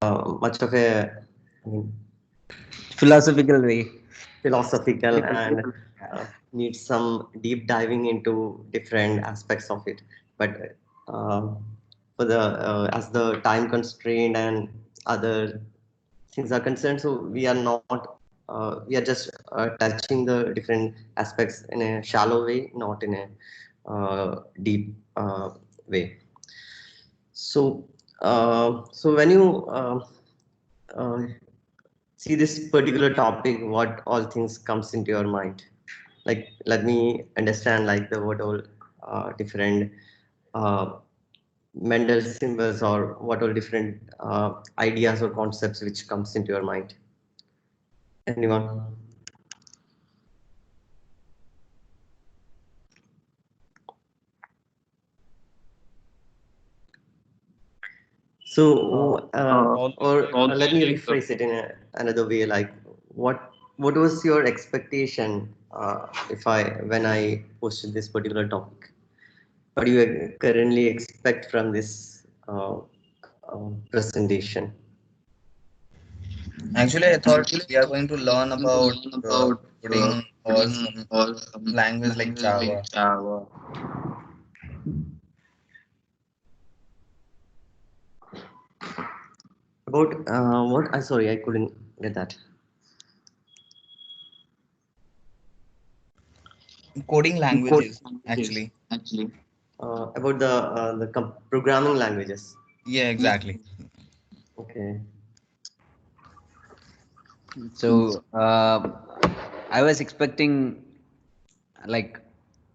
much of a, I mean, Philosophical way. philosophical and needs some deep diving into different aspects of it. But for the as the time constraint and other things are concerned, so we are not we are just touching the different aspects in a shallow way, not in a deep way. So when you uh, see this particular topic, what all things comes into your mind? Like, let me understand, like the what all different uh, Mendel symbols, or what all different ideas or concepts which comes into your mind. Anyone? So, All or let me like the rephrase it in another way. Like, what was your expectation if I when I posted this particular topic? What do you currently expect from this presentation? Actually, I thought we are going to learn about coding or some language like Java. About what? I sorry, I couldn't get that. Coding languages, actually. About the programming languages. Yeah, exactly. Okay. So I was expecting like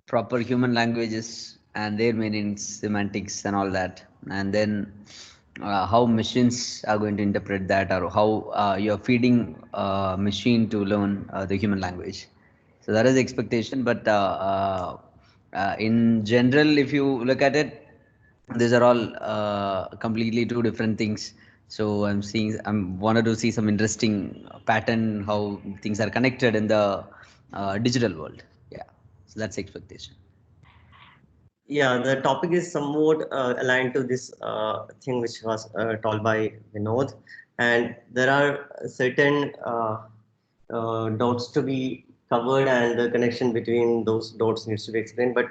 proper human languages and their meanings, semantics, and all that, and then how machines are going to interpret that, or how you're feeding a machine to learn the human language. So that is the expectation. But in general, if you look at it, these are all completely two different things. So I'm wanted to see some interesting pattern how things are connected in the digital world. Yeah, so that's the expectation. Yeah, the topic is somewhat aligned to this thing which was told by Vinod, and there are certain dots to be covered, and the connection between those dots needs to be explained. But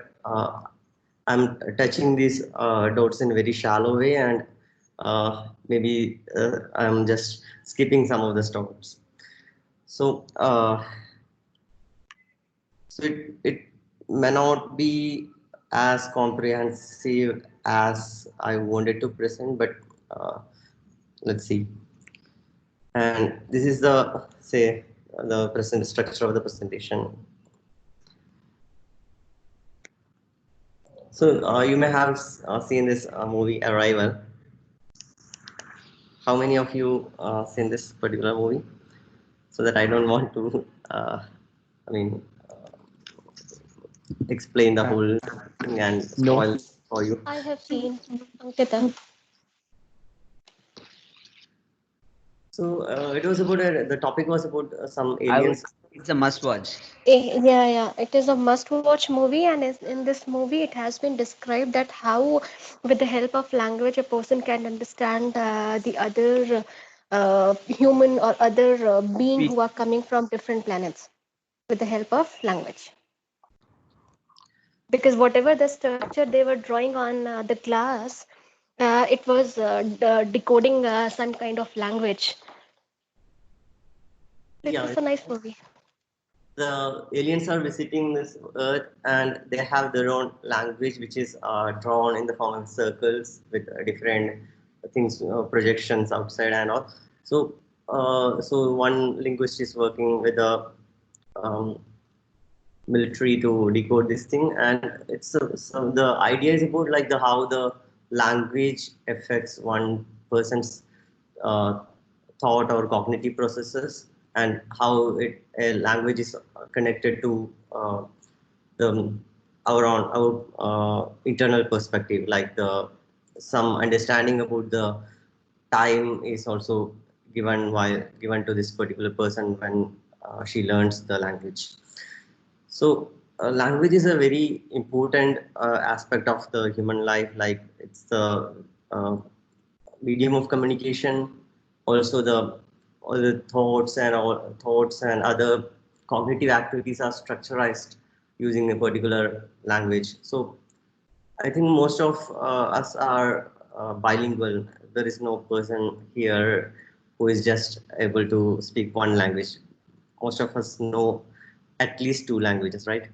I'm touching these dots in a very shallow way, and maybe I'm just skipping some of the dots. So, it may not be as comprehensive as I wanted to present, but uh, let's see. And this is the say the present structure of the presentation. So you may have seen this movie Arrival. How many of you seen this particular movie? So that I don't want to, I mean, explain the whole thing and No. spoil for you. I have seen Ankita. So it was about the topic was about some I would. aliens. It's a must watch. Yeah, yeah. It is a must-watch movie, and in this movie, it has been described that how, with the help of language, a person can understand the other human or other being who are coming from different planets with the help of language. Because whatever the structure they were drawing on the glass, it was decoding some kind of language. It Yeah, was a nice movie. the aliens are visiting this Earth, and they have their own language, which is drawn in the form of circles with different things, projections outside and all. So, so one linguist is working with a um, military to decode this thing, and so the idea is about like the how the language affects one person's uh, thought or cognitive processes, and how a language is connected to the our internal perspective, like the some understanding about the time is also given to this particular person when she learns the language. So, language is a very important aspect of the human life. Like it's the uh, medium of communication, Also, all the thoughts and other cognitive activities are structurized using a particular language. So I think most of us are bilingual. There is no person here who is just able to speak one language. Most of us know at least two languages, right?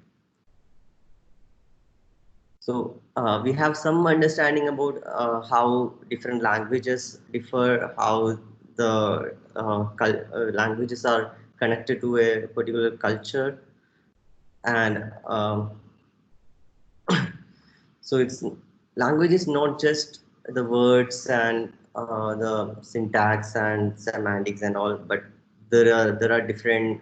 So we have some understanding about how different languages differ, how the languages are connected to a particular culture, and so it's language is not just the words and the syntax and semantics and all, but there are different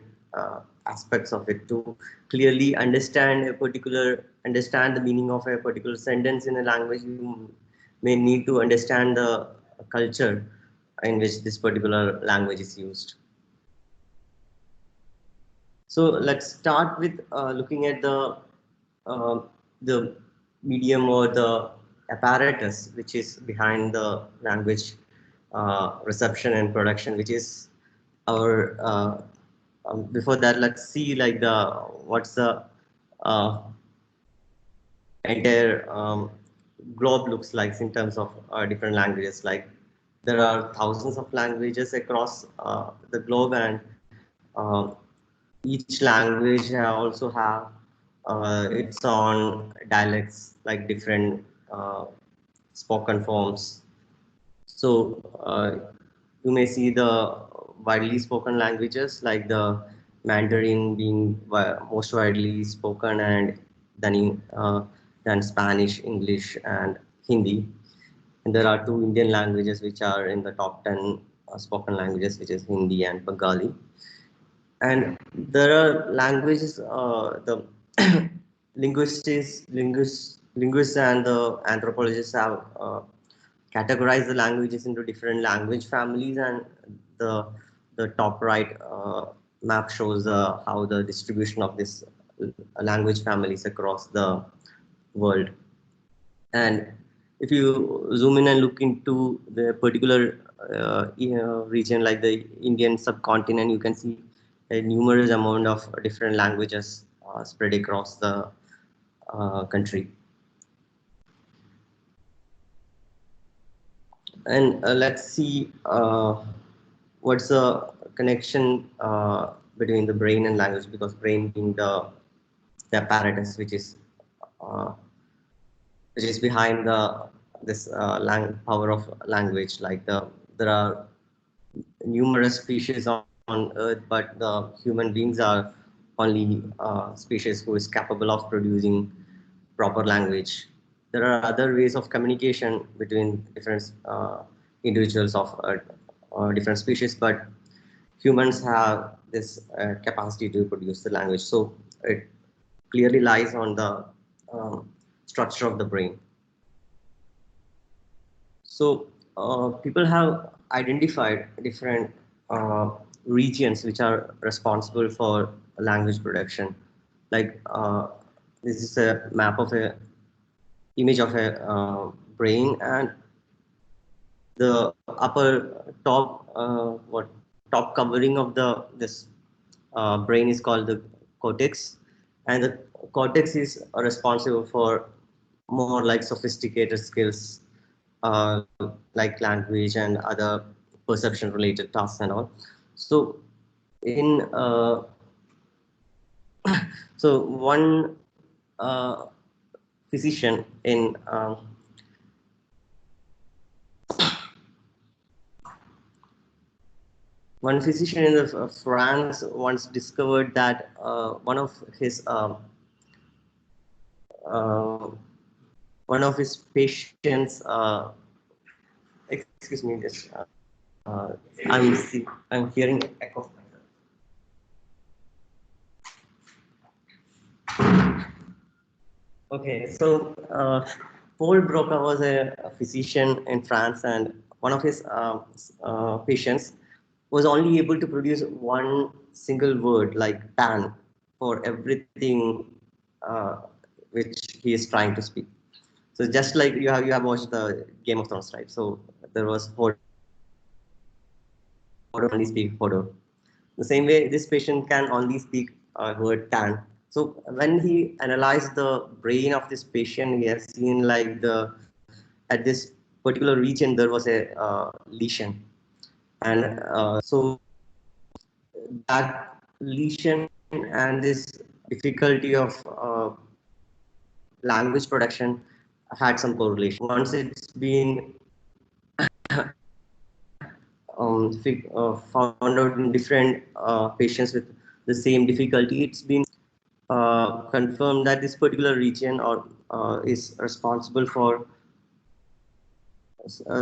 aspects of it. To clearly understand the meaning of a particular sentence in a language, you may need to understand the culture in which this particular language is used. So let's start with looking at uh, the medium or the apparatus which is behind the language reception and production, which is our. Before that, let's see like the what's the uh, entire globe looks like in terms of different languages. Like there are thousands of languages across the globe, and uh, each language also have its own dialects, like different spoken forms. So you may see the widely spoken languages like the Mandarin being most widely spoken, and then Spanish, English, and Hindi. And there are two Indian languages which are in the top 10 spoken languages, which is Hindi and Bengali. And there are languages, the linguists and the anthropologists have categorized the languages into different language families, and the the top right map shows how the distribution of this language families across the world. And if you zoom in and look into the particular region like the Indian subcontinent, you can see a numerous amount of different languages spread across the country. And let's see what's the connection between the brain and language, because brain being the apparatus uh, which is behind this power of language. Like there are numerous species on Earth, but the human beings are only species who is capable of producing proper language. There are other ways of communication between different individuals of different species, but humans have this capacity to produce the language. So it clearly lies on the structure of the brain. So people have identified different regions which are responsible for language production. Like this is a map of a image of a brain, and the upper top covering of the this brain is called the cortex, and the cortex is responsible for more like sophisticated skills like language and other perception related tasks and all. So in so one uh, physician in one physician in France once discovered that uh, one of his patients excuse me, just I'm hearing echo. Okay, so Paul Broca was a physician in France, and one of his patients was only able to produce one single word, like "pan," for everything uh, which he is trying to speak. So just like you have watched the Game of Thrones, right? So there was four only speak Hodo. The same way, this patient can only speak word tan. So when he analyzed the brain of this patient, he has seen like at this particular region there was a lesion, and so that lesion and this difficulty of language production had some correlation. Once it's been found out in different patients with the same difficulty, it's been confirmed that this particular region or is responsible for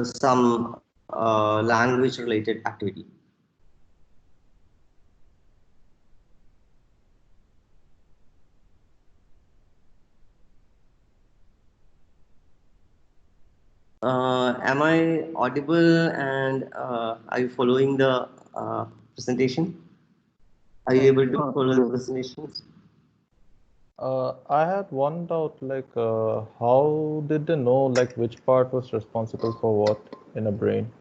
some language related activity. Am I audible, and are you following the presentation? Are you able to follow the presentation? I had one doubt, like, how did they know, like, which part was responsible for what in a brain?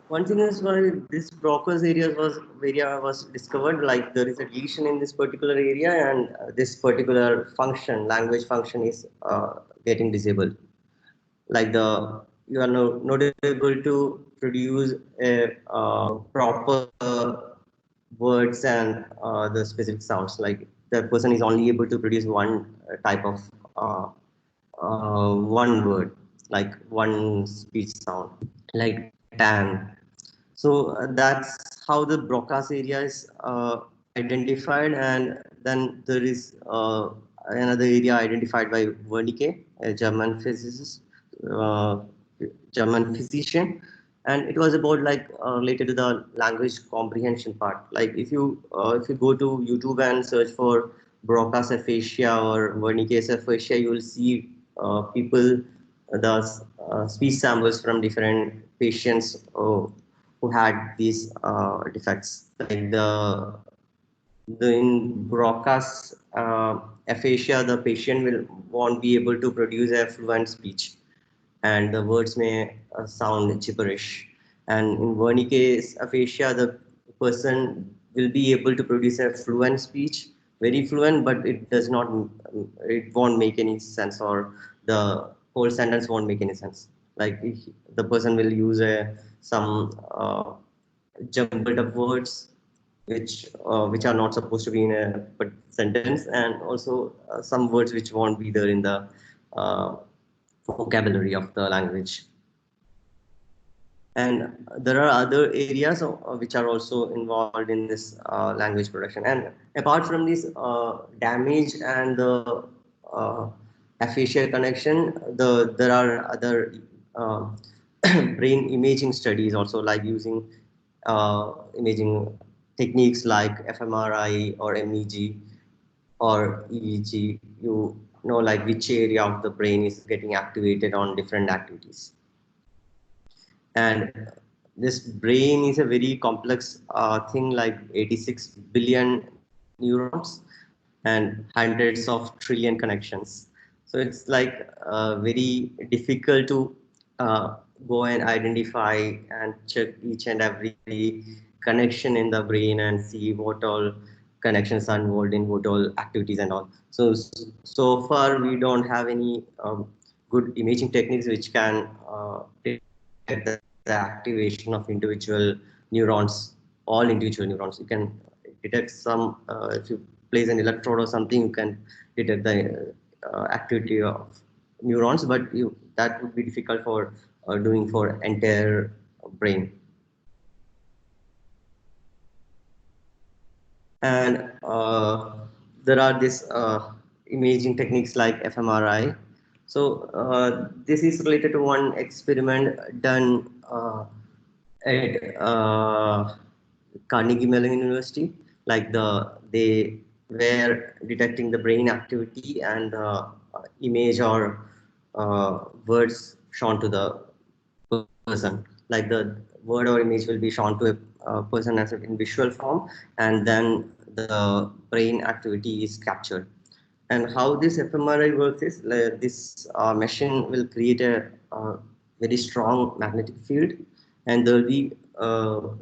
One thing is why this Broca's area was discovered. Like there is a lesion in this particular area, and this particular function, language function, is getting disabled. Like you are not able to produce a proper words and the specific sounds. Like the person is only able to produce one type of one word, like one speech sound, like tan. So that's how the Broca's area is identified, and then there is another area identified by Wernicke, a German physicist, uh, German physician, and it was about like related to the language comprehension part. Like if you go to YouTube and search for Broca's aphasia or Wernicke's aphasia, you will see people the speech samples from different patients who had these defects. Like the in Broca's aphasia, the patient will won't be able to produce a fluent speech, and the words may sound gibberish. And in Wernicke's aphasia, the person will be able to produce a fluent speech, very fluent, but it won't make any sense, or the whole sentence won't make any sense. Like the person will use some jumbled up words which are not supposed to be in a sentence, and also some words which won't be there in the uh, vocabulary of the language. And there are other areas which are also involved in this language production. And apart from this damage and the uh, aphasia connection, there are other uh, brain imaging studies also, like using imaging techniques like fMRI or MEG or EEG. You know, like which area of the brain is getting activated on different activities. And this brain is a very complex thing, like 86 billion neurons and hundreds of trillion connections. So it's like very difficult to go and identify and check each and every connection in the brain and see what all connections are involved in what all activities and all. So far we don't have any good imaging techniques which can detect the activation of individual neurons, all individual neurons. You can detect some, if you place an electrode or something, you can detect the activity of neurons, but that would be difficult for doing for entire brain. And there are these imaging techniques like fMRI. So this is related to one experiment done at Carnegie Mellon University. Like they were detecting the brain activity and image or words shown to the person. Like the word or image will be shown to a person as in visual form, and then the brain activity is captured. And how this fMRI works is this machine will create a very strong magnetic field, and there will be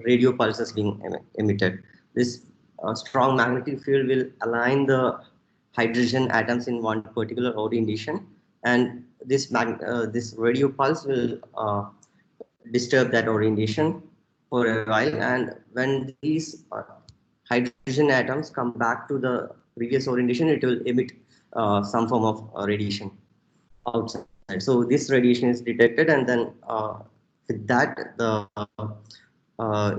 radio pulses being emitted. This strong magnetic field will align the hydrogen atoms in one particular orientation, and this radio pulse will disturb that orientation for a while, and when these hydrogen atoms come back to the previous orientation, it will emit some form of radiation outside. So this radiation is detected, and then with that the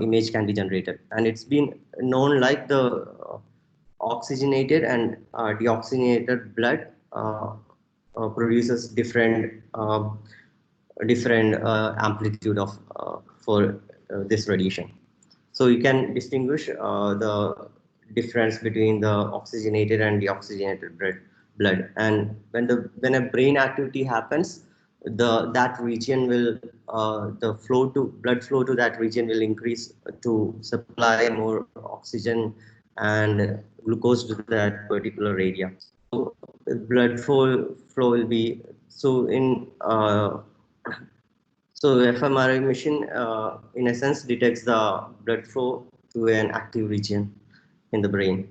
image can be generated, and it's been known like the oxygenated and deoxygenated blood produces different amplitude of for this radiation. So you can distinguish the difference between the oxygenated and deoxygenated blood. And when a brain activity happens, that region will the blood flow to that region will increase to supply more oxygen and glucose to that particular area. So blood flow will be so in so fMRI machine, in a sense, detects the blood flow to an active region in the brain.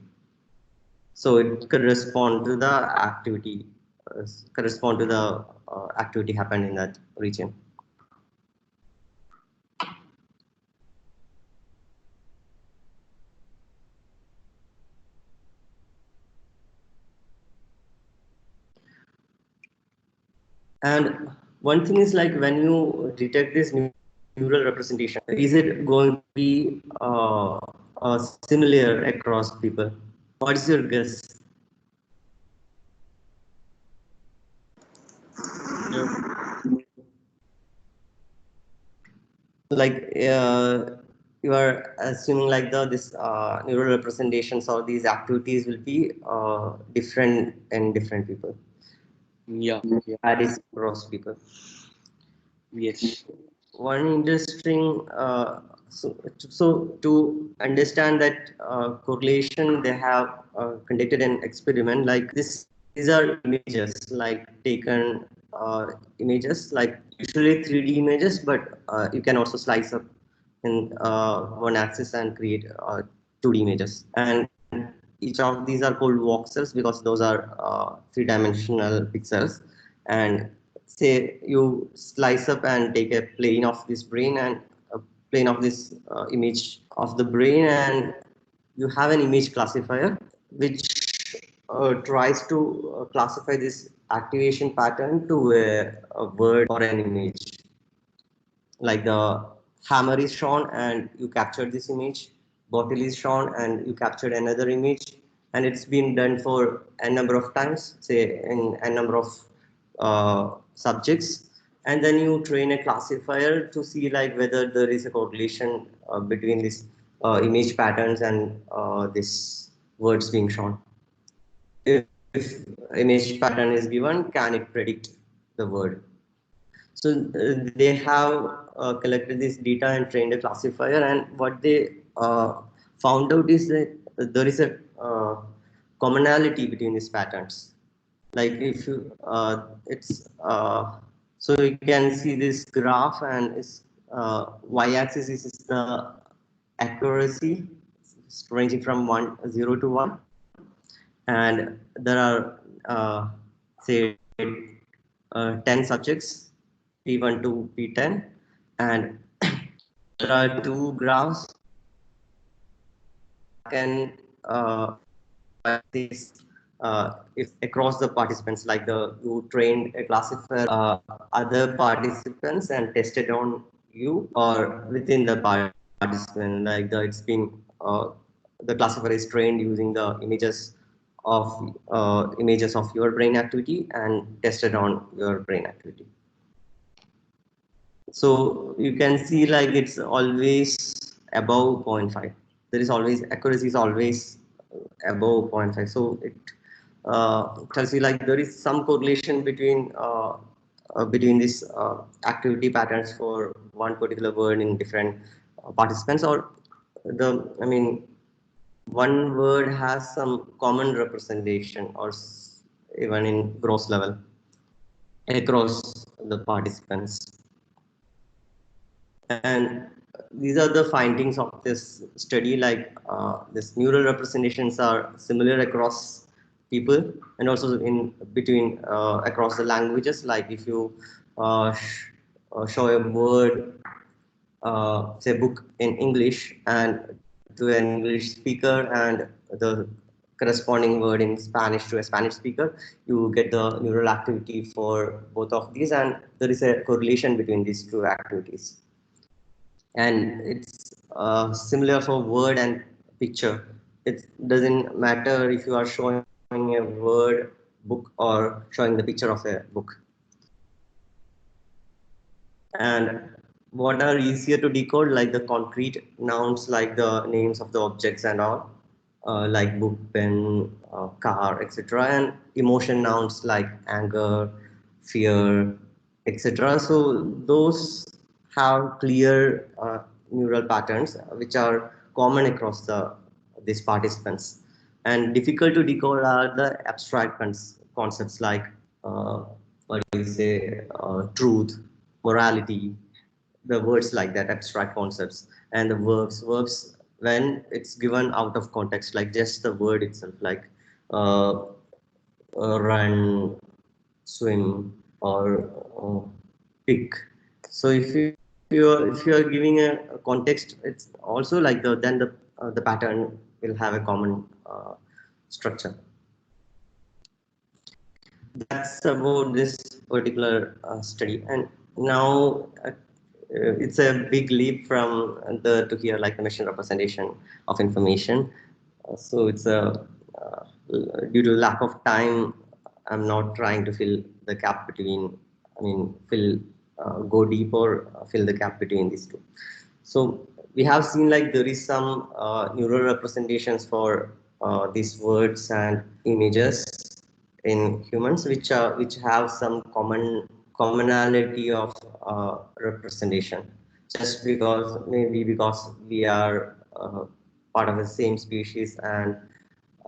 So it correspond to the activity happened in that region. And one thing is like when you detect this neural representation, is it going to be similar across people? What is your guess? Like you are assuming like this neural representations or these activities will be different in different people. Yeah. That is across people. Yes. One interesting so to understand that correlation, they have conducted an experiment like this. These are images like taken images like usually 3D images, but you can also slice up in one axis and create 2D images, and each of these are called voxels because those are three-dimensional pixels. And say you slice up and take a plane of this brain and a plane of this image of the brain, and you have an image classifier which tries to classify this activation pattern to a word or an image. Like the hammer is shown and you captured this image, bottle is shown and you captured another image, and it's been done for a number of times, say in a number of subjects, and then you train a classifier to see like whether there is a correlation between these image patterns and this words being shown. If image pattern is given, can it predict the word? So they have collected this data and trained a classifier, and what they found out is that there is a commonality between these patterns. Like if you, it's so you can see this graph, and its y-axis is the accuracy ranging from 0 to 1, and there are say 10 subjects, P1 to P10, and there are two graphs can this if across the participants, like you trained a classifier other participants and tested on you or within the participant, like it's been the classifier is trained using the images of your brain activity and tested on your brain activity. So you can see like it's always above 0.5. There is always accuracy is always above 0.5. So it tells you like there is some correlation between these activity patterns for one particular word in different participants, or one word has some common representation or even in gross level across the participants. And these are the findings of this study, like this neural representations are similar across people and also in between across the languages. Like if you show a word, say book in English and to an English speaker and the corresponding word in Spanish to a Spanish speaker, you get the neural activity for both of these, and there is a correlation between these two activities. And it's similar for word and picture. It doesn't matter if you are showing a word book or showing the picture of a book. And what are easier to decode, like the concrete nouns, like the names of the objects and all, like book, pen, car, etc. And emotion nouns like anger, fear, etc. So those have clear neural patterns which are common across these participants. And difficult to decode are the abstract concepts like what do you say, truth, morality, the words like that, abstract concepts, and the verbs when it's given out of context, like just the word itself, like uh, run, swim, or pick. So if you are giving a context, it's also like the pattern will have a common structure. That's about this particular study. And now it's a big leap from the to here, like the machine representation of information. So it's a due to lack of time, I'm not trying to fill the gap between, I mean, go deep or fill the gap between these two. So we have seen like there is some neural representations for these words and images in humans, which have some commonality of representation. Just because maybe because we are part of the same species, and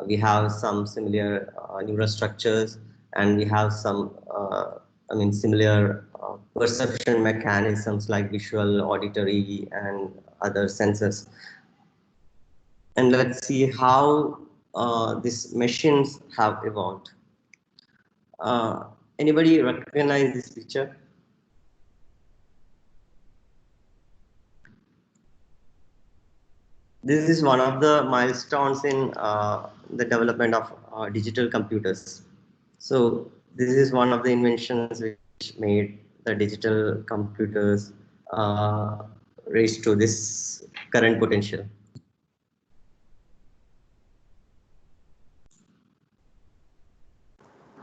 we have some similar neural structures, and we have some I mean similar perception mechanisms like visual, auditory, and other senses. And let's see how these machines have evolved. Anybody recognize this picture? This is one of the milestones in the development of digital computers. So this is one of the inventions which made the digital computers reach to this current potential.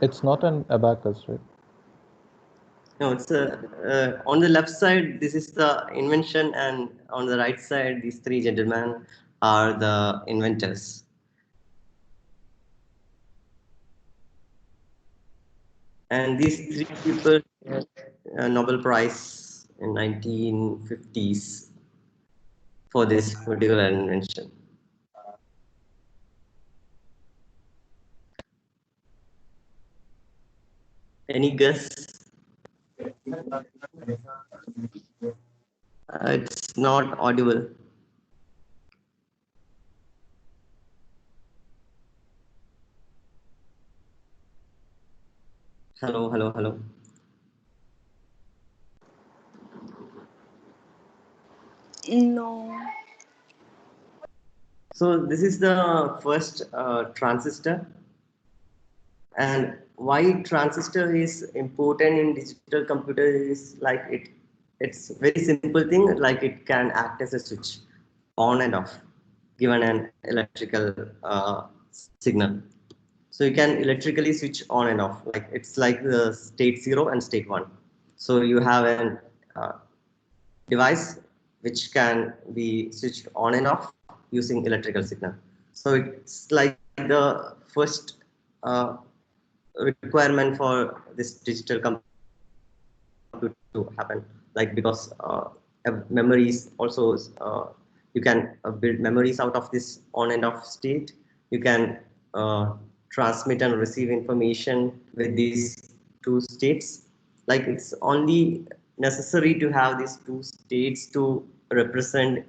It's not an abacus, right? No, it's on the left side, this is the invention, and on the right side, these three gentlemen are the inventors. And these three people got a Nobel Prize in 1950s for this particular invention. Any guess? It's not audible. Hello, hello, hello. No. So this is the first transistor. And why transistor is important in digital computer is like it's very simple thing, like it can act as a switch on and off given an electrical signal. So you can electrically switch on and off, like it's like the state 0 and state 1. So you have an device which can be switched on and off using electrical signal. So it's like the first requirement for this digital computer to happen, like because memories also you can build memories out of this on and off state. You can transmit and receive information with these two states. Like it's only necessary to have these two states to represent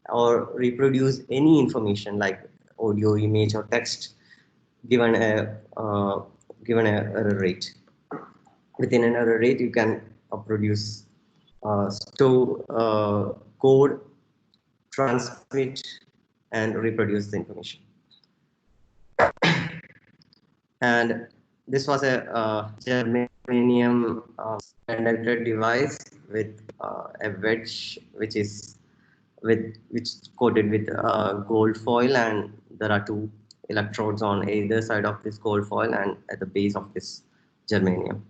or reproduce any information like audio, image, or text given a error rate. Within an error rate, you can produce store code, transmit, and reproduce the information. And this was a germanium conductor device with a wedge which coated with gold foil, and there are two electrodes on either side of this gold foil and at the base of this germanium.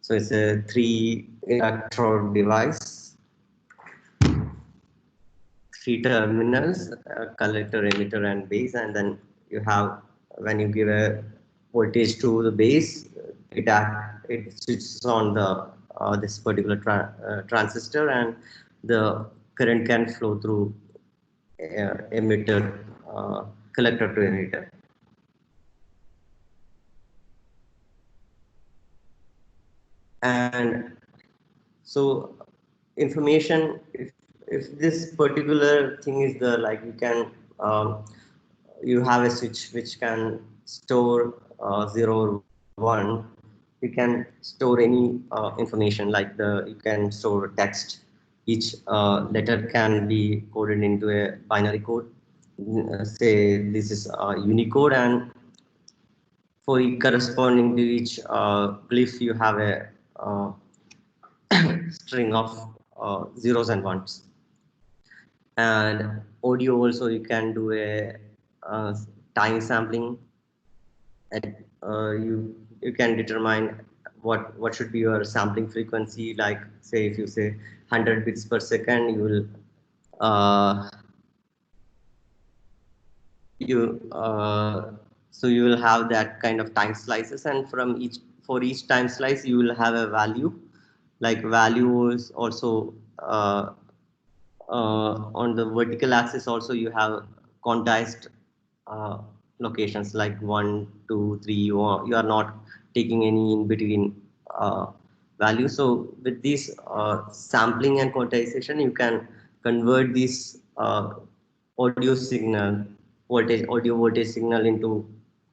So it's a 3 electrode device, 3 terminals, collector, emitter, and base, and then you have, when you give a voltage to the base, it switches on the this particular transistor, and the current can flow through emitter, collector to emitter. And so information, if this particular thing is the, like, you can you have a switch which can store 0 or 1, you can store any information, like you can store text. Each letter can be coded into a binary code. Say this is Unicode, and for corresponding to each glyph, you have a string of zeros and ones. And audio also, you can do a time sampling, and you can determine what should be your sampling frequency. Like, say, if you say 100 bits per second, you will so you will have that kind of time slices, and for each time slice you will have a value. Like, value is also on the vertical axis also, you have quantized locations like 1, 2, 3. You are not taking any in between value. So with this sampling and quantization, you can convert this audio signal audio voltage signal into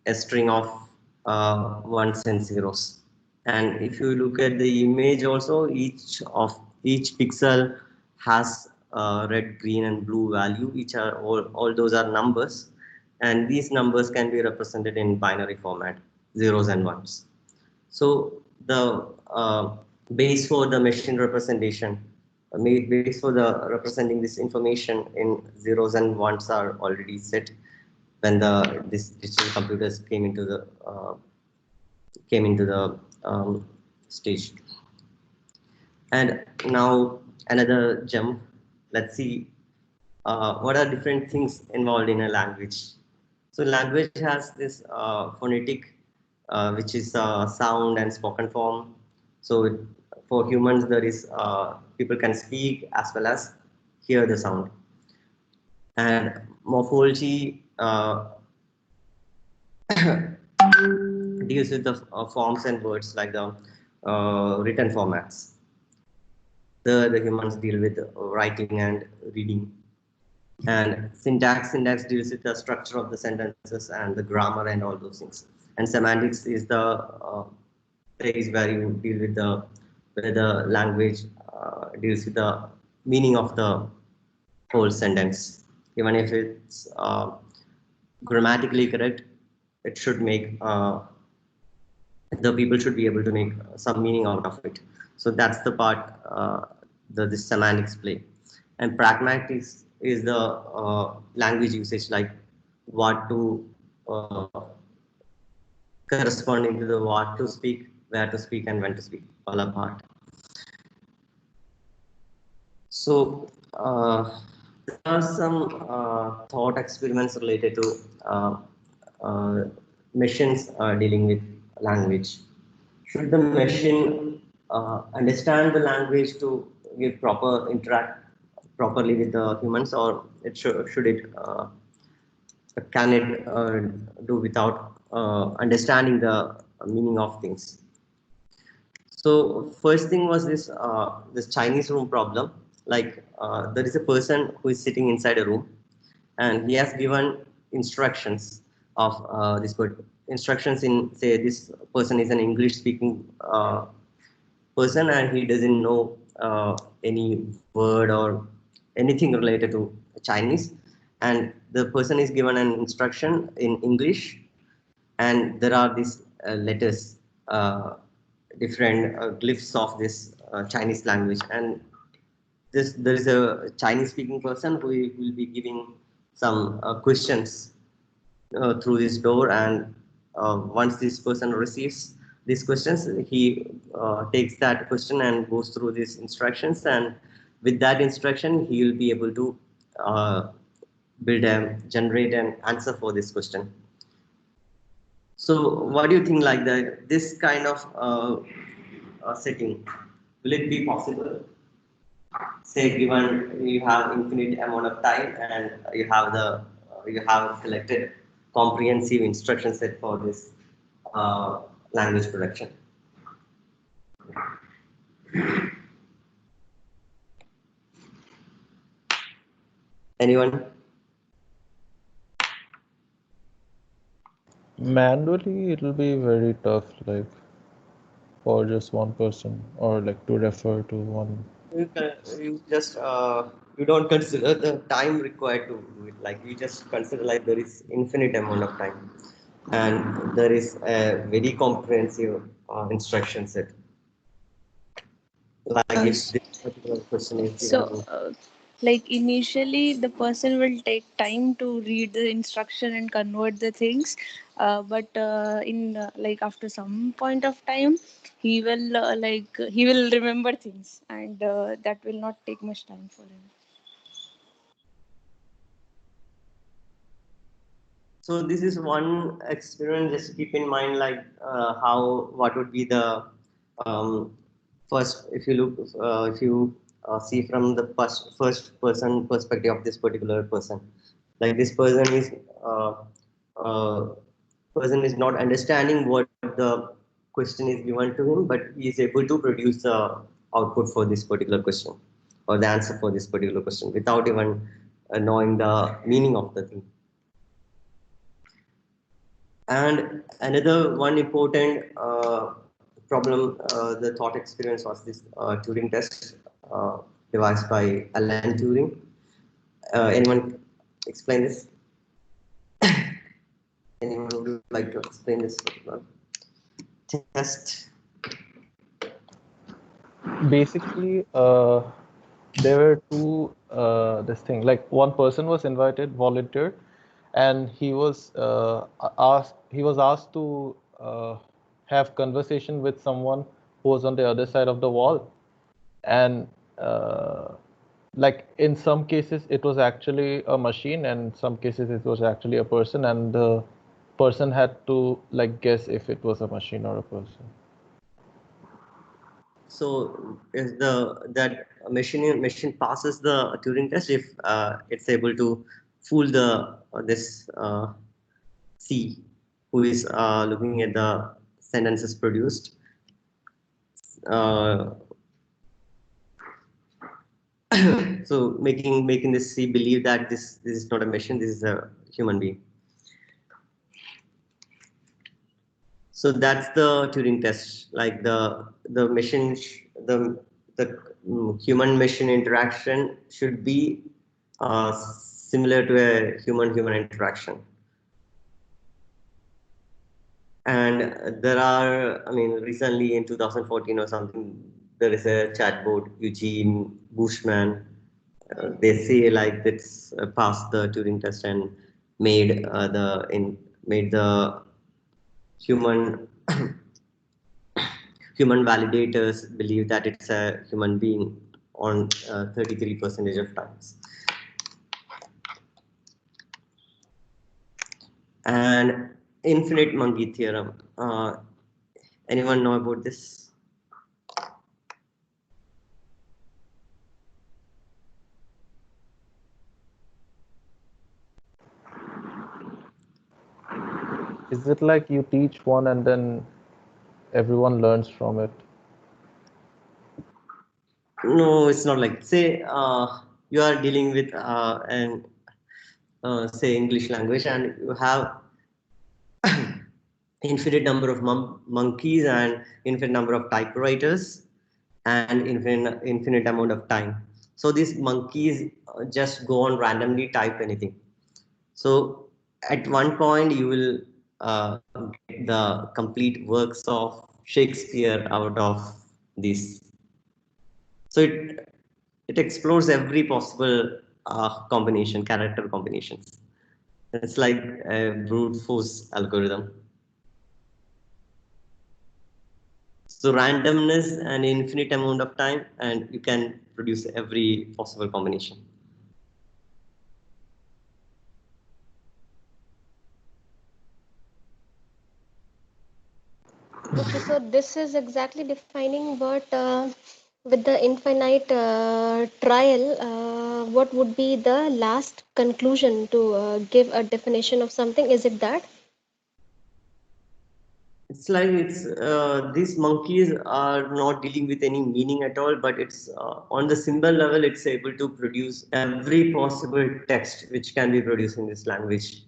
a string of ones and zeros. And if you look at the image also, each pixel has red, green, and blue value. Each are all those are numbers, and these numbers can be represented in binary format, zeros and ones. So the base for the machine representation, base for the representing this information in zeros and ones are already set when this digital computers came into the stage. And now another jump. Let's see what are different things involved in a language. So language has this phonetic, which is sound and spoken form. So for humans, there is people can speak as well as hear the sound. And morphology deals with the forms and words, like the written formats. The humans deal with writing and reading. And syntax deals with the structure of the sentences and the grammar and all those things. And semantics is the place where you deal with where the language deals with the meaning of the whole sentence. Even if it's grammatically correct, it should make the people should be able to make some meaning out of it. So that's the part the semantics play. And pragmatics is the language usage, like what to corresponding to the what to speak, where to speak, and when to speak, all apart. So there are some thought experiments related to machines dealing with language. Should the machine understand the language to give interact properly with the humans, or should it can it do without understanding the meaning of things? So first thing was this Chinese room problem. Like there is a person who is sitting inside a room, and he has given instructions of instructions in, say, this person is an English speaking person, and he doesn't know any word or anything related to Chinese, and the person is given an instruction in English, and there are these letters, different glyphs of this Chinese language, and this there is a Chinese speaking person who will be giving some questions through this door, and once this person receives these questions, he takes that question and goes through these instructions, and with that instruction he will be able to uh, generate an answer for this question. So what do you think, like that, this kind of setting, will it be possible? Say, given you have infinite amount of time, and you have selected comprehensive instruction set for this language production. Anyone? Manually, it'll be very tough, like for just one person, or like to refer to one. You just you don't consider the time required to do it. Like you just consider like there is infinite amount of time, and there is a very comprehensive instruction set. Like if this particular question is So, given. like initially, the person will take time to read the instruction and convert the things, but in like after some point of time, he will remember things, and that will not take much time for him. So this is one experiment. Just keep in mind, like what would be the um, first, if you see from the first person perspective of this particular person, like this uh, uh, person is not understanding what the question is given to him, but he is able to produce the output for this particular question, or the answer for this particular question, without even knowing the meaning of the thing. And another one important problem, the thought experience, was this Turing test devised by Alan Turing. Anyone explain this? Anyone would like to explain this test? Basically, there were two this thing. Like one person was invited, volunteered, and he was asked to have conversation with someone who was on the other side of the wall, and like in some cases it was actually a machine, and in some cases it was actually a person, and the person had to like guess if it was a machine or a person. So is that machine passes the Turing test if it's able to fool the this C, who is looking at the sentences produced. Uh, so making this C believe that this is not a machine, this is a human being. So that's the Turing test. Like the machine, the human machine interaction should be similar to a human interaction. And there are, I mean, recently in 2014 or something, there is a chatbot, Eugene Bushman. They say like it's passed the Turing test and made made the human human validators believe that it's a human being on 33% of times. And infinite monkey theorem. Anyone know about this? Is it like you teach one and then everyone learns from it? No, it's not like, say you are dealing with an say English language, and you have infinite number of monkeys and infinite number of typewriters and infinite amount of time. So these monkeys just go on randomly type anything. So at one point you will get the complete works of Shakespeare out of this. So it explores every possible combination, character combinations. It's like a brute force algorithm. So randomness and infinite amount of time, and you can produce every possible combination. Okay, so this is exactly defining what with the infinite trial, what would be the last conclusion to give a definition of something? Is it that? It's like these monkeys are not dealing with any meaning at all, but it's on the symbol level, it's able to produce every possible text which can be produced in this language.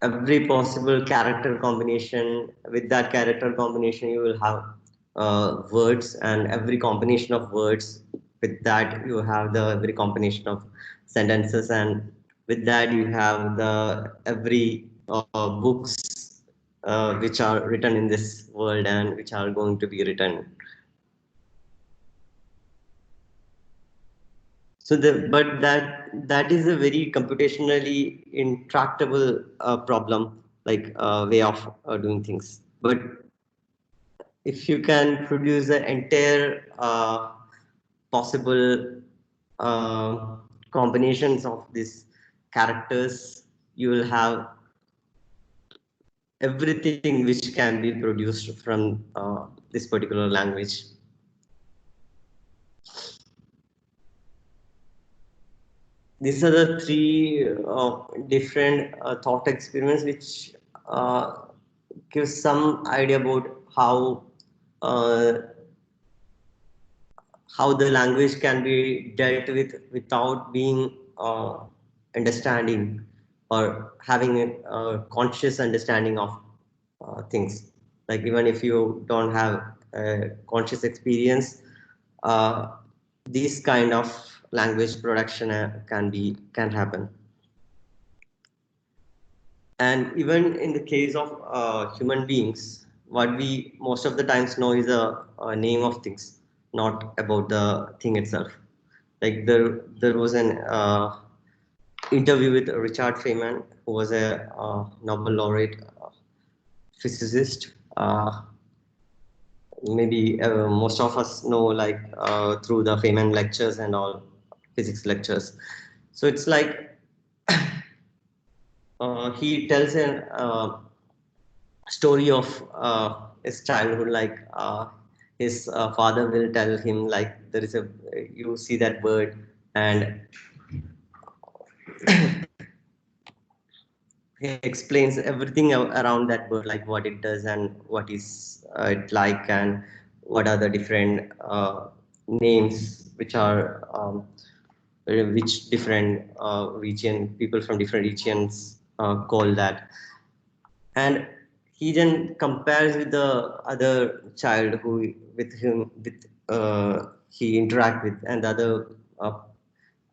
Every possible character combination. With that character combination, you will have words, and every combination of words. With that, you have the every combination of sentences, and with that, you have the every books which are written in this world and which are going to be written. So but that is a very computationally intractable problem, like way of doing things. But if you can produce the entire possible uh, combinations of these characters, you will have everything which can be produced from this particular language. These are the three different thought experiments which give some idea about uh, how the language can be dealt with without being understanding or having a conscious understanding of things. Like even if you don't have a conscious experience, uh, this kind of language production can happen. And even in the case of human beings, what we most of the times know is a name of things, not about the thing itself. Like there was an interview with Richard Feynman, who was a Nobel laureate physicist. Maybe most of us know, like through the Feynman lectures and all physics lectures. So it's like he tells an story of his childhood. Like his father will tell him, like, there is a, you see that bird, and he explains everything around that bird, like what it does and what is it like, and what are the different names which are which different region, people from different regions call that. And he then compares with the other child who with him with he interact with, and the other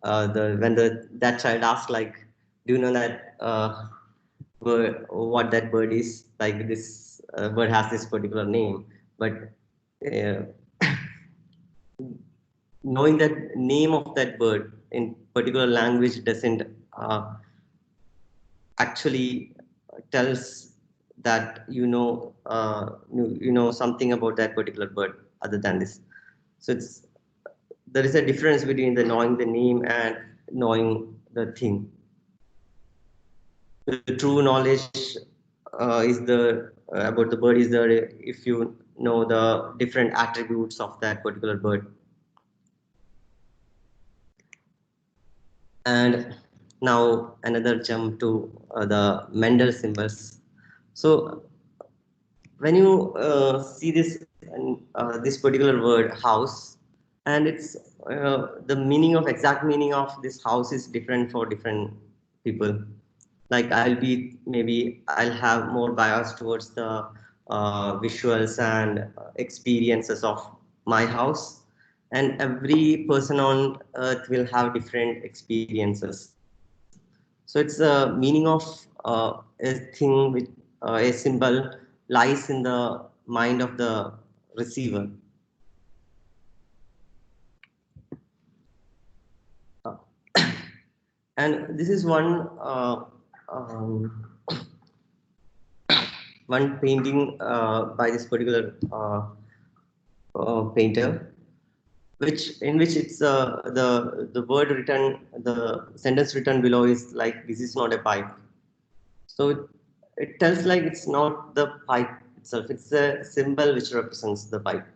the when the that child asks, like, do you know that bird, what that bird is like, this bird has this particular name, but uh, knowing that name of that bird in particular language doesn't actually tells that you know something about that particular bird other than this. So it's, there is a difference between the knowing the name and knowing the thing. The true knowledge is the about the bird is there if you know the different attributes of that particular bird. And now another jump to the Mendel symbols. So when you see this particular word house, and it's the meaning of exact meaning of this house is different for different people. Like maybe I'll have more bias towards the visuals and experiences of my house, and every person on earth will have different experiences. So it's the meaning of a thing with a symbol lies in the mind of the receiver. Uh, and this is um, one painting by this particular painter, which in which it's the word written, the sentence written below is like, this is not a pipe. So it tells like it's not the pipe itself, it's a symbol which represents the pipe.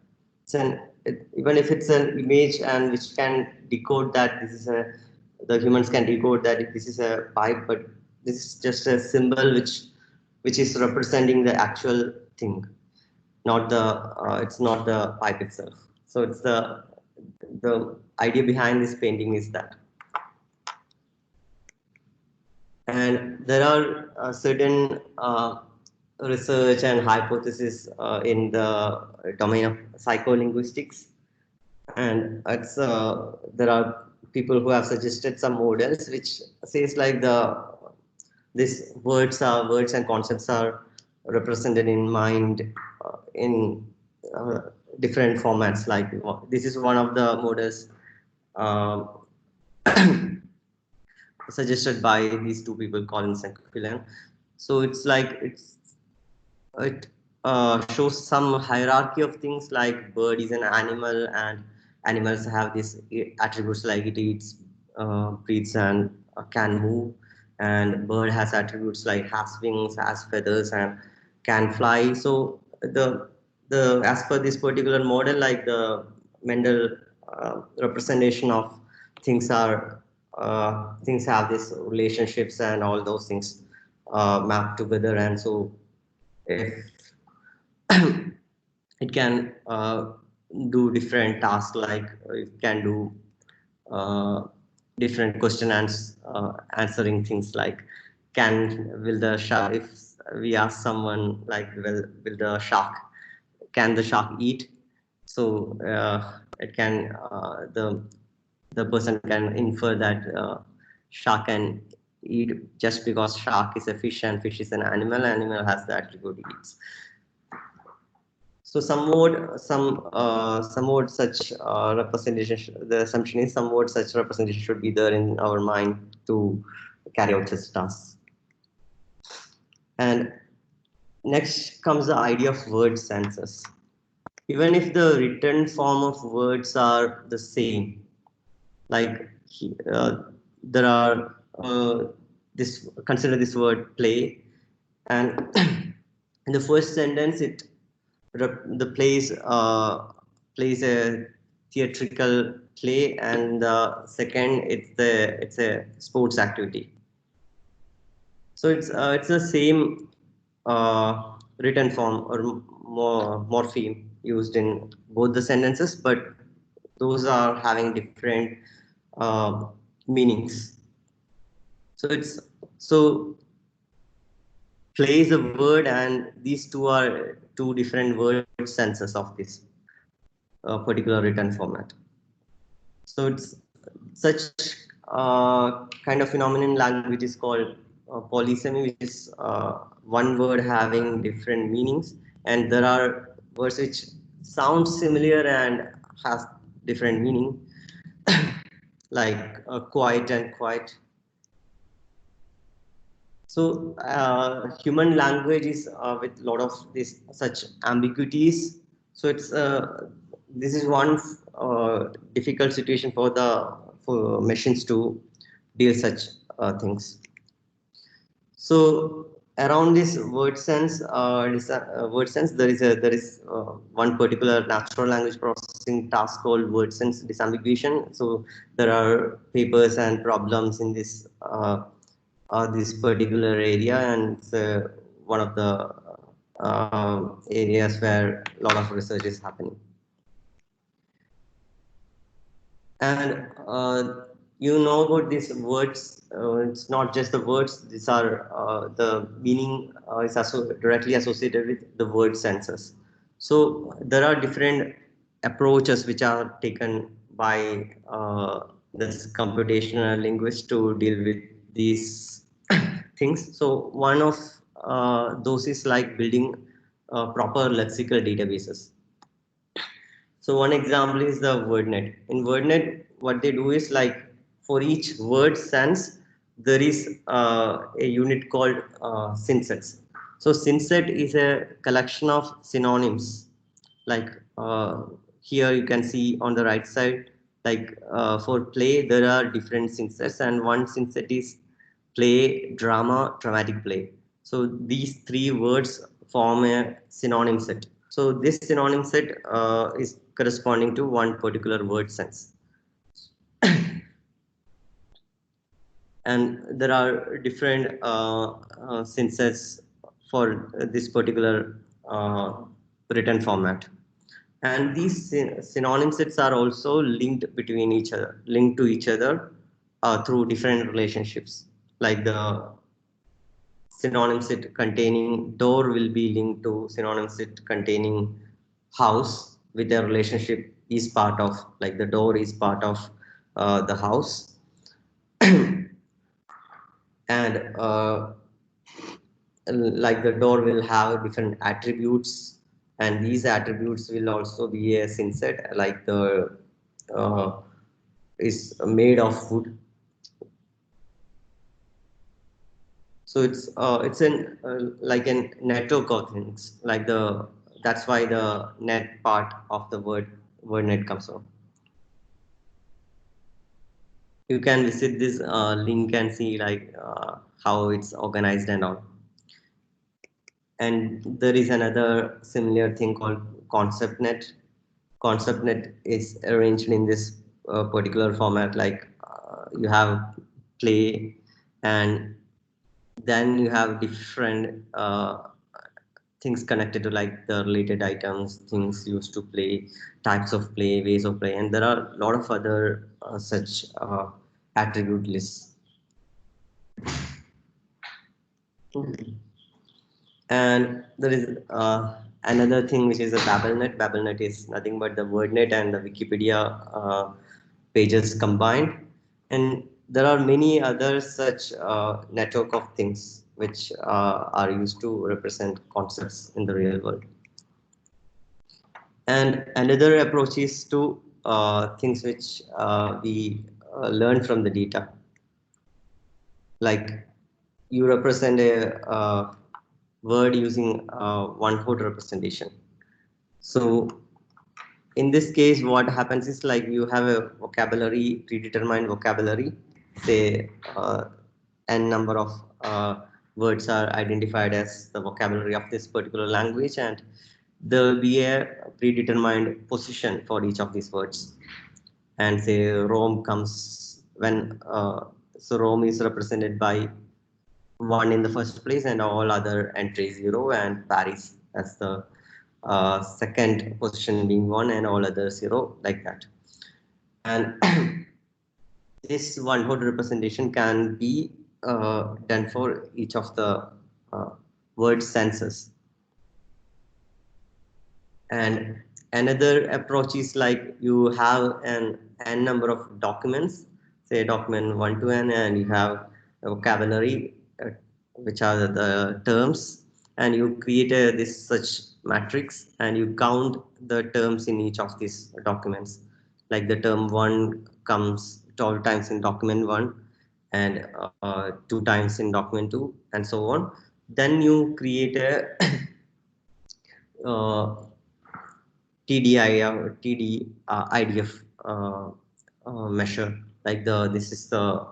Even if it's an image and which can decode that this is the humans can decode that this is a pipe, but this is just a symbol which is representing the actual thing, not it's not the pipe itself. So it's the idea behind this painting is that. And there are certain research and hypotheses in the domain of psycholinguistics, and there are people who have suggested some models which says like these words and concepts are represented in mind in uh, different formats. Like this is one of the models uh, suggested by these two people, Collins and Quillen. So it's like it shows some hierarchy of things, like bird is an animal and animals have these attributes like it eats, breathes, and can move. And bird has attributes like has wings, has feathers, and can fly. So the as per this particular model, like the Mendel representation of things are things have these relationships and all those things mapped together, and so if it can do different tasks, like it can do uh, different question and answering things, like will the shark, if we ask someone like will the shark, can the shark eat? So it can the person can infer that shark can eat just because shark is a fish and fish is an animal has the attribute eats. So somewhat such representation. The assumption is somewhat such representation should be there in our mind to carry out such tasks. And next comes the idea of word senses. Even if the written form of words are the same, like there are this consider this word play, and in the first sentence the plays a theatrical play, and the second it's a sports activity. So it's the same written form or morpheme used in both the sentences, but those are having different uh, meanings. So play is a word, and these two are two different word senses of this particular written format. So it's such kind of phenomenon in language is called polysemy, which is one word having different meanings, and there are words which sound similar and has different meaning, like quiet and quiet. So human language is with a lot of this such ambiguities. So it's this is one difficult situation for machines to deal such things. So around this word sense, there is one particular natural language processing task called word sense disambiguation. So there are papers and problems in this particular area, and it's one of the areas where a lot of research is happening. And you know about these words, it's not just the words, these are the meaning is directly associated with the word sensors. So there are different approaches which are taken by this computational linguist to deal with these things. So one of those is like building proper lexical databases. So one example is the WordNet. In WordNet, what they do is like for each word sense, there is a unit called synsets. So synset is a collection of synonyms. Like here you can see on the right side, like for play, there are different synsets, and one synset is play, drama, dramatic play. So these three words form a synonym set. So this synonym set is corresponding to one particular word sense. And there are different synsets for this particular written format. And these synonym sets are also linked between each other, linked to each other through different relationships. Like the synonym set containing door will be linked to synonym set containing house with their relationship is part of, like the door is part of the house. And like the door will have different attributes, and these attributes will also be a synset, like the uh, is made of wood. So it's an like a network of things, like the that's why the net part of the word net comes from. You can visit this link and see like how it's organized and all. And there is another similar thing called concept net. Concept net is arranged in this particular format, like you have play, and then you have different things connected to like the related items, things used to play, types of play, ways of play, and there are a lot of other such attribute lists. And there is another thing which is a BabelNet. BabelNet is nothing but the WordNet and the Wikipedia pages combined. And there are many other such network of things which are used to represent concepts in the real world. And another approach is to things which we learn from the data. Like you represent a word using one-hot representation. So in this case, what happens is like you have a vocabulary, predetermined vocabulary, say n number of words are identified as the vocabulary of this particular language, and there will be a predetermined position for each of these words. And say Rome comes when, so Rome is represented by 1 in the first place and all other entries 0, and Paris as the second position being 1 and all others 0, like that. And this one-hot representation can be done for each of the word senses. And another approach is like you have an n number of documents, say document 1 to n, and you have a vocabulary, which are the terms, and you create this such matrix, and you count the terms in each of these documents. Like the term 1 comes 12 times in document 1, and 2 times in document 2, and so on. Then you create a TDI or TD IDF measure, like this is the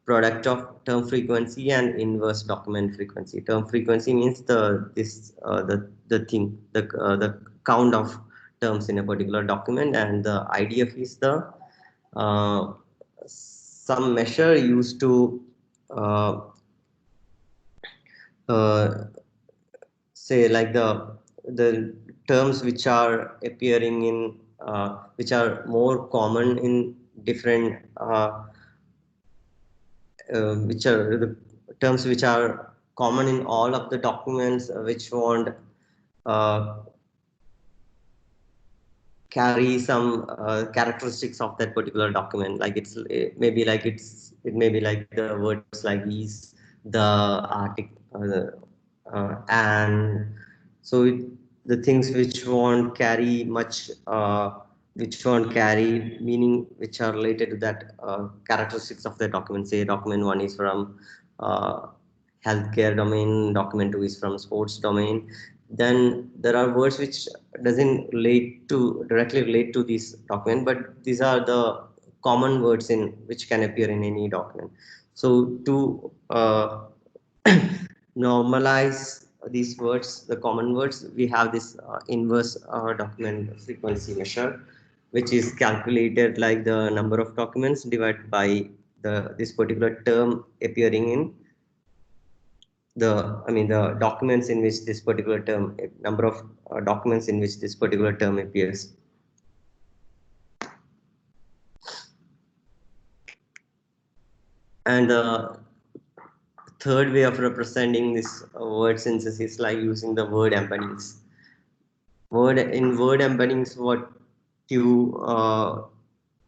product of term frequency and inverse document frequency. Term frequency means the count of terms in a particular document, and the IDF is the some measure used to uh, say like the terms which are appearing in which are more common in different which are the terms which are common in all of the documents which won't uh, carry some characteristics of that particular document, like it may be like the words like is, the article, and so the things which won't carry much which won't carry meaning which are related to that characteristics of the document. Say document 1 is from uh, healthcare domain, document 2 is from sports domain, then there are words which doesn't directly relate to this document, but these are the common words in which can appear in any document. So to normalize these words, the common words, we have this inverse document frequency measure, which is calculated like the number of documents divided by this particular term appearing in the documents in which this particular term, number of documents in which this particular term appears. And the third way of representing this word synthesis is like using the word embeddings. Word embeddings, what you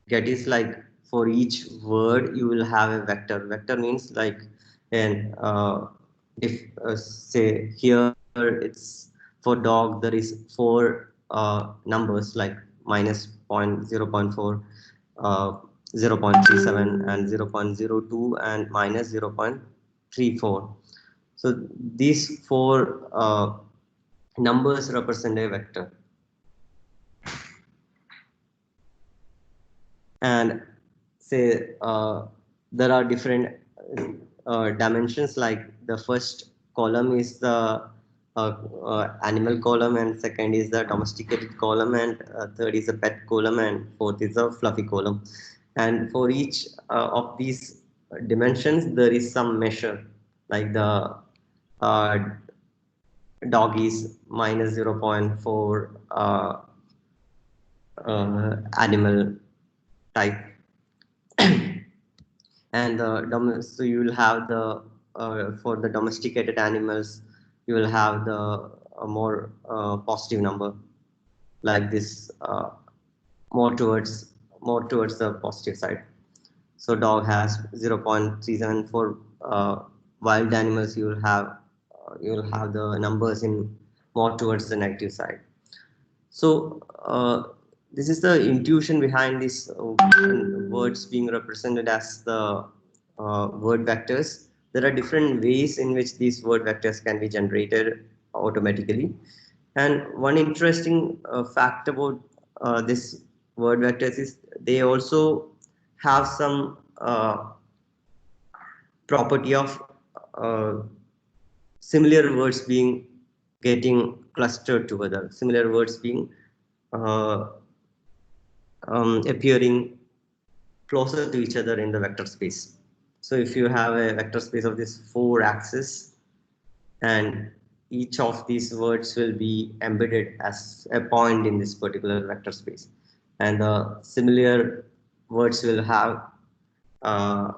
get is like for each word you will have a vector. Vector means like an if say here it's for dog there is 4 numbers like minus 0.4 0.37 and 0.02 and minus 0.34. So these 4 numbers represent a vector. And say there are different dimensions, like the first column is the animal column, and second is the domesticated column, and third is the pet column, and fourth is the fluffy column. And for each of these dimensions there is some measure, like the uh, dog is minus 0.4 animal type. And so you will have the for the domesticated animals you will have the more positive number, like this more towards the positive side. So dog has 0.37. For wild animals you will have the numbers in more towards the negative side. So this is the intuition behind these words being represented as the word vectors. There are different ways in which these word vectors can be generated automatically. And one interesting fact about this word vectors is they also have some property of uh, similar words being getting clustered together, similar words being uh, appearing closer to each other in the vector space. So if you have a vector space of this 4 axis, and each of these words will be embedded as a point in this particular vector space, and the similar words will have uh,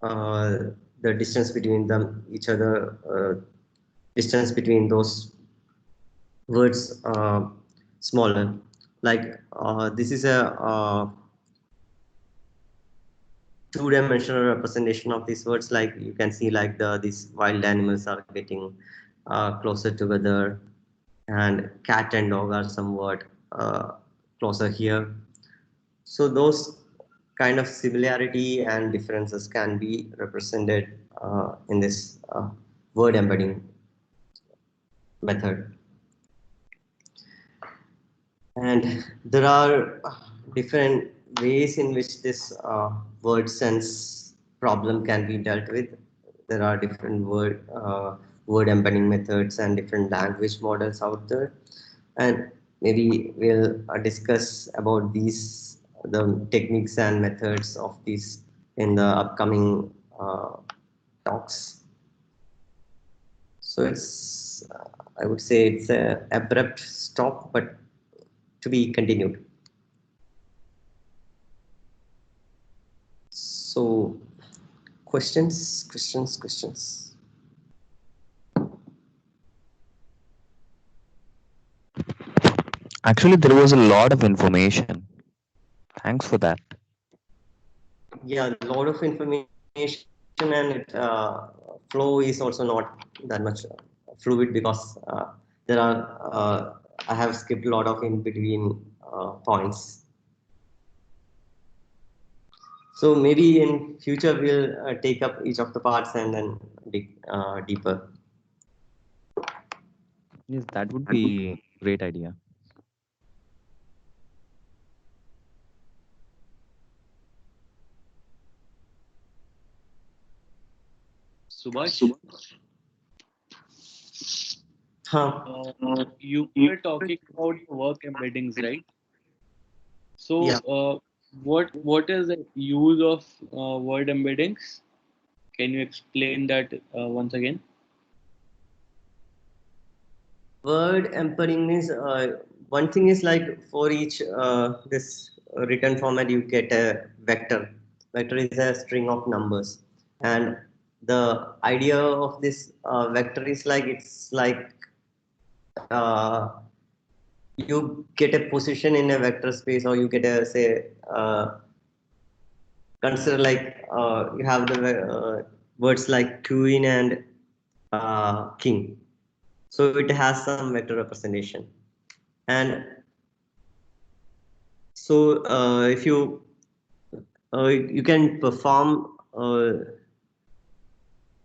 uh, the distance between them each other distance between those words smaller. Like this is a two-dimensional representation of these words. Like you can see like these wild animals are getting closer together, and cat and dog are somewhat closer here. So those kind of similarity and differences can be represented in this word embedding method. And there are different ways in which this word sense problem can be dealt with. There are different word embedding methods and different language models out there. And maybe we'll discuss about the techniques and methods of these in the upcoming talks. So it's I would say it's a abrupt stop, but to be continued. So questions. Actually, there was a lot of information. Thanks for that. Yeah, a lot of information, and flow is also not that much fluid, because there are I have skipped a lot of in between points. So maybe in future we'll take up each of the parts and then dig deeper. Yes, that would be great idea. Subhash, Huh. you were talking about the work embeddings, right? So, Yeah. what is the use of word embeddings? Can you explain that once again? Word embedding is one thing is like for each this written format you get a vector. Vector is a string of numbers, and the idea of this vector is like it's like uh, you get a position in a vector space, or you get a say consider like you have the words like queen and king, so it has some vector representation. And so if you can perform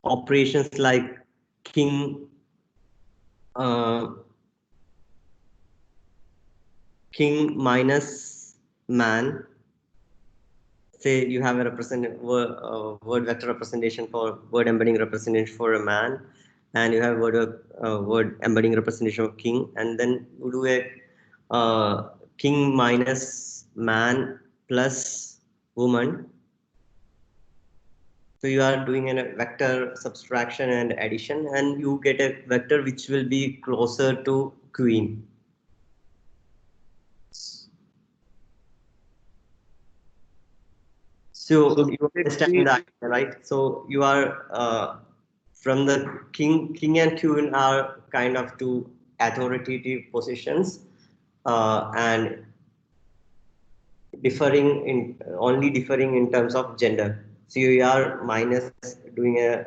operations like king uh, king minus man. Say you have a word vector representation for word embedding representation for a man, and you have word embedding representation of king, and then you do a king minus man plus woman. So you are doing a vector subtraction and addition, and you get a vector which will be closer to queen. So So you understand basically, that, right? So you are from the king and queen are kind of two authoritative positions, and differing in terms of gender. So you are minus doing a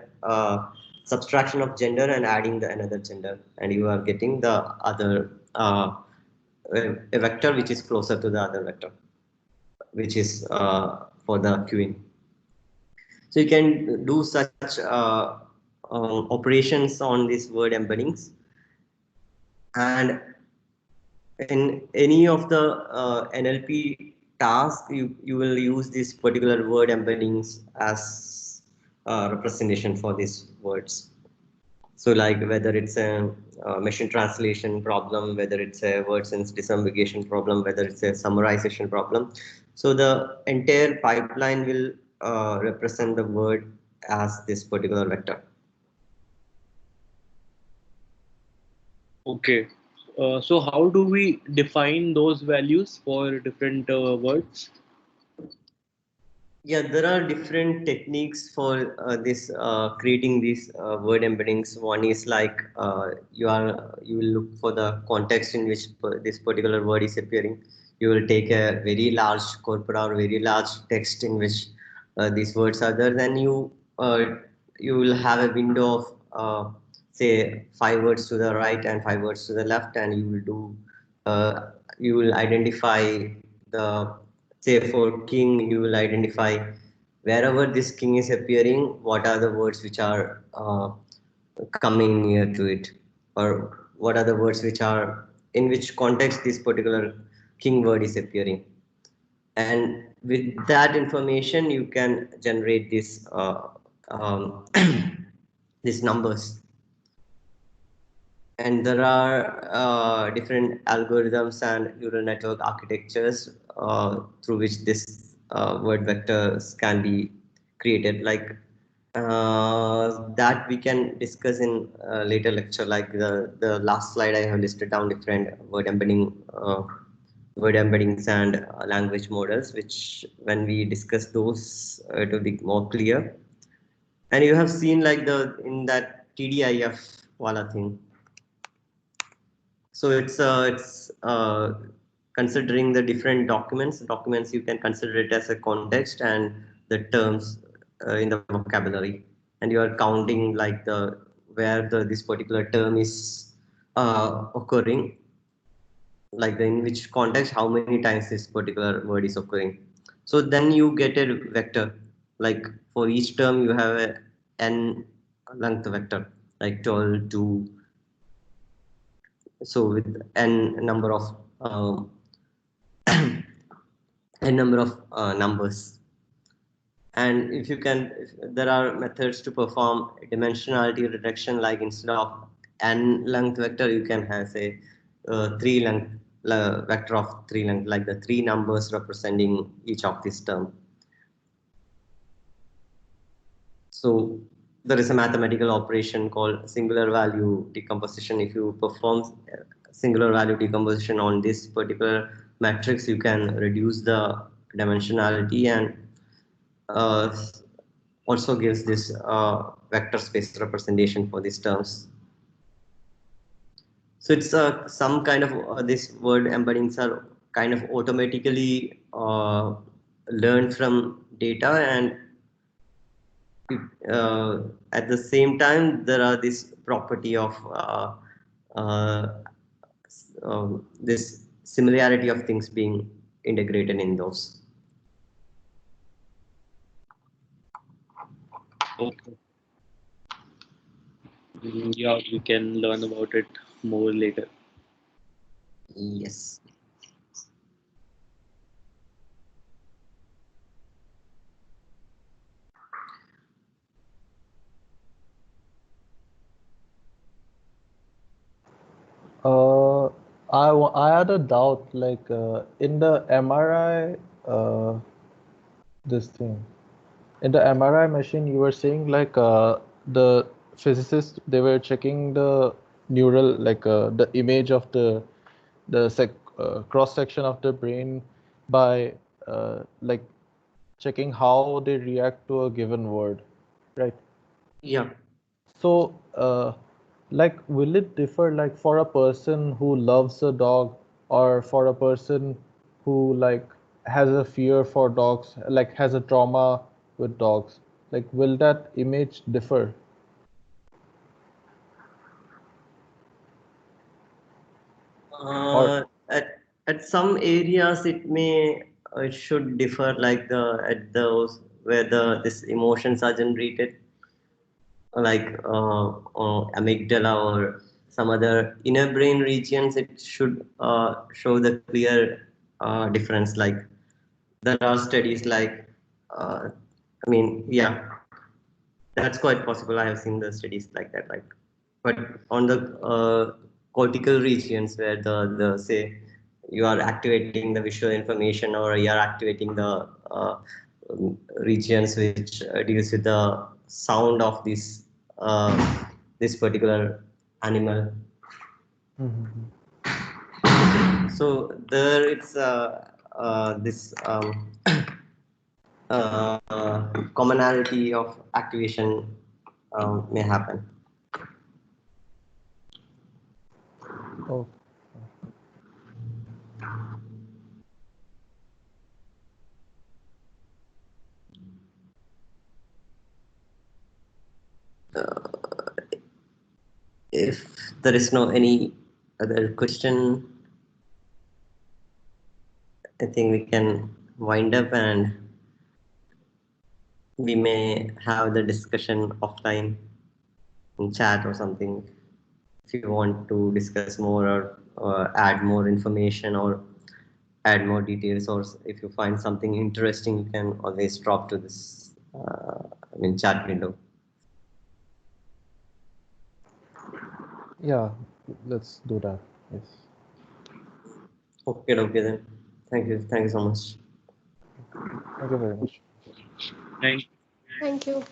subtraction of gender and adding the another gender, and you are getting the other a vector which is closer to the other vector, which is for the queen. So you can do such operations on these word embeddings, and in any of the NLP tasks, you will use this particular word embeddings as representation for these words. So like whether it's a machine translation problem, whether it's a word sense disambiguation problem, whether it's a summarization problem. So the entire pipeline will represent the word as this particular vector. okay. So how do we define those values for different words? Yeah, there are different techniques for this creating these word embeddings. One is like you will look for the context in which this particular word is appearing. You will take a very large corpora or very large text in which these words are there. Then uh, you will have a window of say 5 words to the right and 5 words to the left, and you will identify the, say for king, you will identify wherever this king is appearing, what are the words which are coming near to it, or what are the words which are in which context this particular king word is appearing. And with that information, you can generate this these numbers. And there are different algorithms and neural network architectures through which this word vectors can be created. Like That we can discuss in later lecture. Like the last slide, I have listed down different word embeddings and language models, which when we discuss those, it will be more clear. And you have seen like in that TDIF wala thing. So it's considering the different documents you can consider it as a context and the terms in the vocabulary, and you are counting like the where this particular term is occurring, like in which context, how many times this particular word is occurring. So then you get a vector, like for each term you have a n length vector, like 12 to, so with n number of numbers. And if you can, there are methods to perform dimensionality reduction, like instead of n length vector, you can have say three length vector of three length, like the three numbers representing each of this term. So there is a mathematical operation called singular value decomposition. If you perform singular value decomposition on this particular matrix, you can reduce the dimensionality and uh, also gives this vector space representation for these terms. So it's some kind of this word embeddings are kind of automatically learned from data, and at the same time there are this property of uh, this similarity of things being integrated in those. Okay. Yeah, we can learn about it more later. Yes. I had a doubt, like in the MRI, this thing, in the MRI machine, you were saying like the physicists, they were checking the neural, like the image of the cross section of the brain by like checking how they react to a given word, right? Yeah. So, like, will it differ, like, for a person who loves a dog or for a person who, like, has a fear for dogs, like, has a trauma with dogs? Like, will that image differ? Or, At some areas it should differ, like at those where this emotions are generated, like amygdala or some other inner brain regions, it should show the clear difference. Like there are studies like I mean, yeah, that's quite possible. I have seen the studies like that. Like, but on the cortical regions where the say you are activating the visual information, or you are activating the regions which deals with the sound of this particular animal. Mhm. So there it's this commonality of activation may happen. Oh, If there is no any other question, I think we can wind up and we may have the discussion offline in chat or something. If you want to discuss more or add more information or add more details, or if you find something interesting, you can always drop to this chat window. yeah, let's do that. Yes. Okay then. Thank you so much. Thank you very much. Thank Thank you.